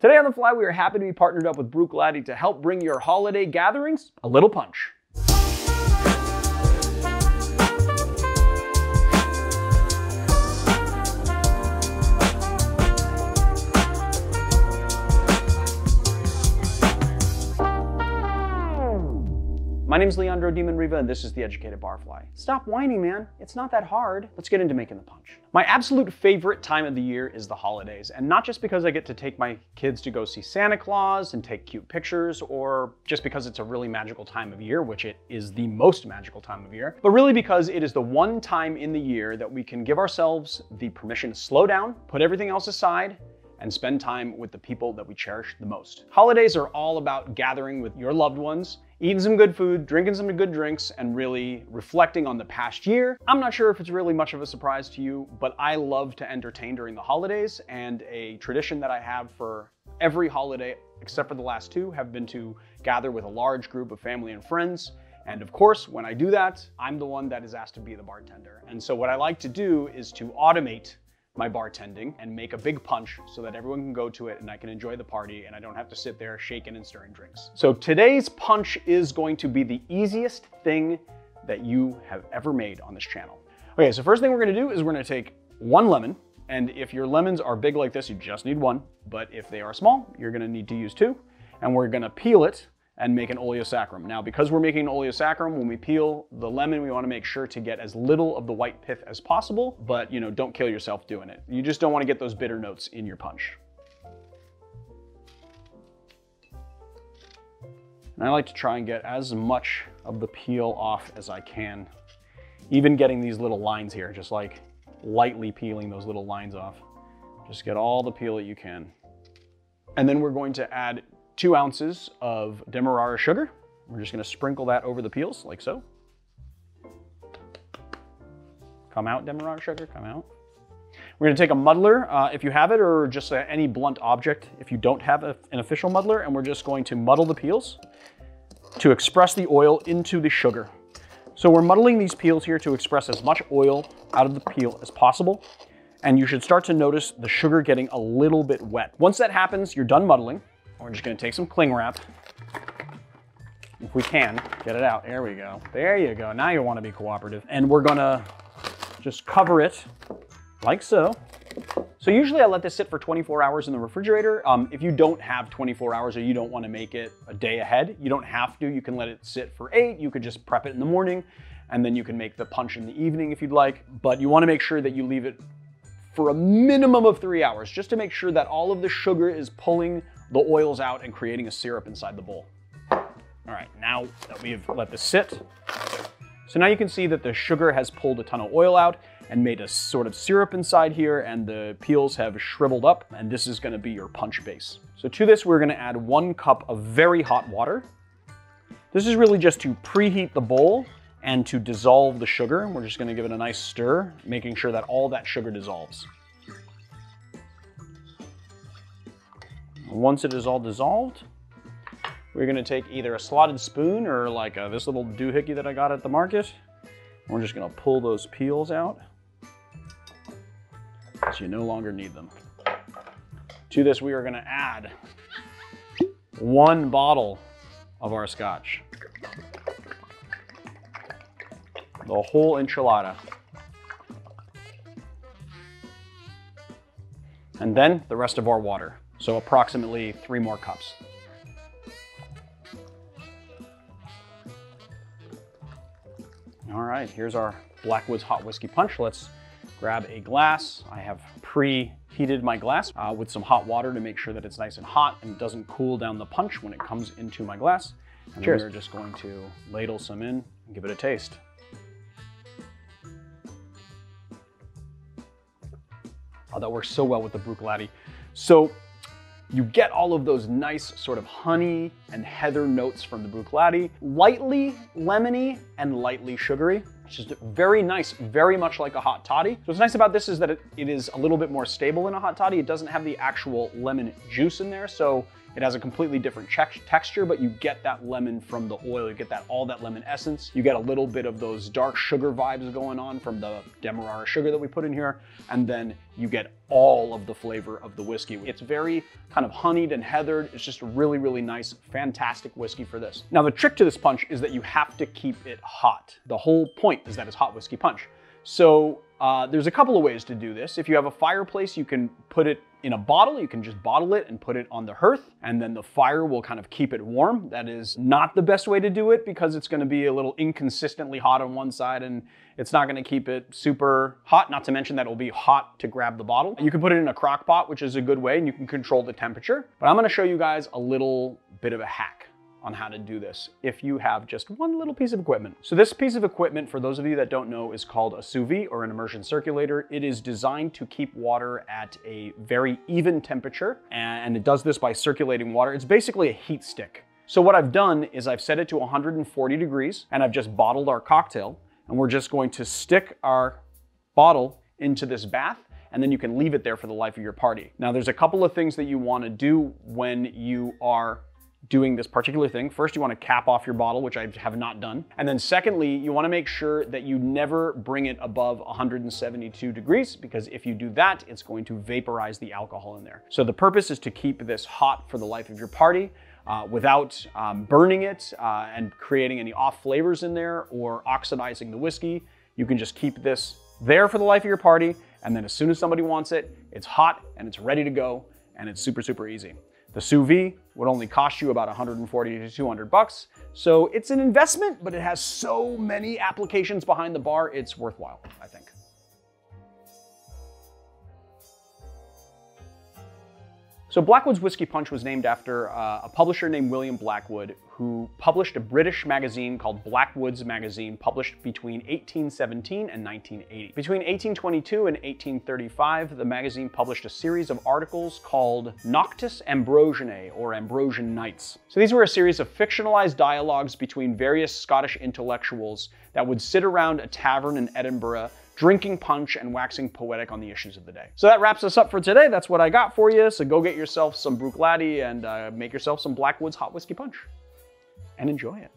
Today on The Fly, we are happy to be partnered up with Bruichladdich to help bring your holiday gatherings a little punch. My name's Leandro Demon Riva, and this is The Educated Barfly. Stop whining, man. It's not that hard. Let's get into making the punch. My absolute favorite time of the year is the holidays, and not just because I get to take my kids to go see Santa Claus and take cute pictures, or just because it's a really magical time of year, which it is the most magical time of year, but really because it is the one time in the year that we can give ourselves the permission to slow down, put everything else aside, and spend time with the people that we cherish the most. Holidays are all about gathering with your loved ones, eating some good food, drinking some good drinks, and really reflecting on the past year. I'm not sure if it's really much of a surprise to you, but I love to entertain during the holidays, and a tradition that I have for every holiday, except for the last two, have been to gather with a large group of family and friends. And of course, when I do that, I'm the one that is asked to be the bartender. And so what I like to do is to automate my bartending and make a big punch so that everyone can go to it and I can enjoy the party and I don't have to sit there shaking and stirring drinks. So today's punch is going to be the easiest thing that you have ever made on this channel. Okay, so first thing we're gonna do is we're gonna take one lemon, and if your lemons are big like this, you just need one, but if they are small, you're gonna need to use two, and we're gonna peel it and make an oleosaccharum. Now, because we're making an oleosaccharum, when we peel the lemon, we wanna make sure to get as little of the white pith as possible, but don't kill yourself doing it. You just don't wanna get those bitter notes in your punch. And I like to try and get as much of the peel off as I can. Even getting these little lines here, just like lightly peeling those little lines off. Just get all the peel that you can. And then we're going to add 2 ounces of Demerara sugar. We're just gonna sprinkle that over the peels, like so. Come out, Demerara sugar, come out. We're gonna take a muddler, if you have it, or just any blunt object if you don't have an official muddler, and we're just going to muddle the peels to express the oil into the sugar. So we're muddling these peels here to express as much oil out of the peel as possible, and you should start to notice the sugar getting a little bit wet. Once that happens, you're done muddling. We're just gonna take some cling wrap. If we can, get it out. There we go. There you go. Now you wanna be cooperative. And we're gonna just cover it like so. So usually I let this sit for 24 hours in the refrigerator. If you don't have 24 hours or you don't wanna make it a day ahead, you don't have to. You can let it sit for 8. You could just prep it in the morning, and then you can make the punch in the evening if you'd like. But you wanna make sure that you leave it for a minimum of 3 hours, just to make sure that all of the sugar is pulling the oils out and creating a syrup inside the bowl. All right, now that we've let this sit, so now you can see that the sugar has pulled a ton of oil out and made a sort of syrup inside here, and the peels have shriveled up, and this is gonna be your punch base. So to this, we're gonna add 1 cup of very hot water. This is really just to preheat the bowl and to dissolve the sugar. We're just gonna give it a nice stir, making sure that all that sugar dissolves. Once it is all dissolved, we're gonna take either a slotted spoon or like this little doohickey that I got at the market. We're just gonna pull those peels out, so you no longer need them. To this, we are gonna add 1 bottle of our scotch. The whole enchilada. And then the rest of our water. So approximately 3 more cups. All right, here's our Blackwood's Hot Whiskey Punch. Let's grab a glass. I have preheated my glass with some hot water to make sure that it's nice and hot and doesn't cool down the punch when it comes into my glass. And cheers. Then we're just going to ladle some in and give it a taste. Oh, that works so well with the Bruichladdich. So you get all of those nice sort of honey and heather notes from the Bruichladdich, lightly lemony and lightly sugary. It's just very nice, very much like a hot toddy. So what's nice about this is that it is a little bit more stable than a hot toddy. It doesn't have the actual lemon juice in there, so it has a completely different texture, but you get that lemon from the oil. You get all that lemon essence. You get a little bit of those dark sugar vibes going on from the Demerara sugar that we put in here, and then you get all of the flavor of the whiskey. It's very kind of honeyed and heathered. It's just a really, really nice, fantastic whiskey for this. Now, the trick to this punch is that you have to keep it hot. The whole point is that it's hot whiskey punch. So there's a couple of ways to do this. If you have a fireplace, you can put it in a bottle. You can just bottle it and put it on the hearth, and then the fire will kind of keep it warm. That is not the best way to do it because it's going to be a little inconsistently hot on one side and it's not going to keep it super hot, not to mention that it will be hot to grab the bottle. You can put it in a crock pot, which is a good way, and you can control the temperature. But I'm going to show you guys a little bit of a hack on how to do this if you have just one little piece of equipment. So this piece of equipment, for those of you that don't know, is called a sous vide or an immersion circulator. It is designed to keep water at a very even temperature, and it does this by circulating water. It's basically a heat stick. So what I've done is I've set it to 140 degrees and I've just bottled our cocktail, and we're just going to stick our bottle into this bath, and then you can leave it there for the life of your party. Now there's a couple of things that you want to do when you are doing this particular thing. First, you want to cap off your bottle, which I have not done. And then secondly, you want to make sure that you never bring it above 172 degrees, because if you do that, it's going to vaporize the alcohol in there. So the purpose is to keep this hot for the life of your party without burning it and creating any off flavors in there or oxidizing the whiskey. You can just keep this there for the life of your party, and then as soon as somebody wants it, it's hot and it's ready to go, and it's super, super easy. The sous vide would only cost you about 140 to 200 bucks. So it's an investment, but it has so many applications behind the bar, it's worthwhile, I think. So Blackwood's Whiskey Punch was named after a publisher named William Blackwood, who published a British magazine called Blackwood's Magazine, published between 1817 and 1980. Between 1822 and 1835, the magazine published a series of articles called Noctes Ambrosianae, or Ambrosian Nights. So these were a series of fictionalized dialogues between various Scottish intellectuals that would sit around a tavern in Edinburgh, drinking punch and waxing poetic on the issues of the day. So that wraps us up for today. That's what I got for you. So go get yourself some Bruichladdich and make yourself some Blackwood's Hot Whiskey Punch and enjoy it.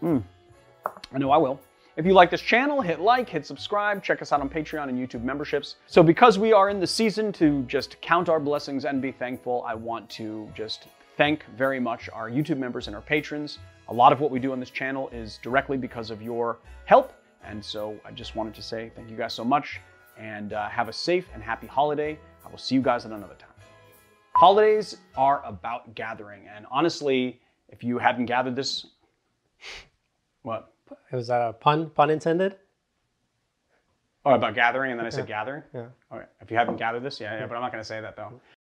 I know I will. If you like this channel, hit like, hit subscribe, check us out on Patreon and YouTube memberships. So because we are in the season to just count our blessings and be thankful, I want to just thank very much our YouTube members and our patrons. A lot of what we do on this channel is directly because of your help. And so I just wanted to say thank you guys so much, and have a safe and happy holiday. I will see you guys at another time. Holidays are about gathering, and honestly, if you hadn't gathered this, what? Was that a pun intended? Oh, about gathering, and then I said gathering? Yeah. All right, if you haven't gathered this, yeah, but I'm not gonna say that though.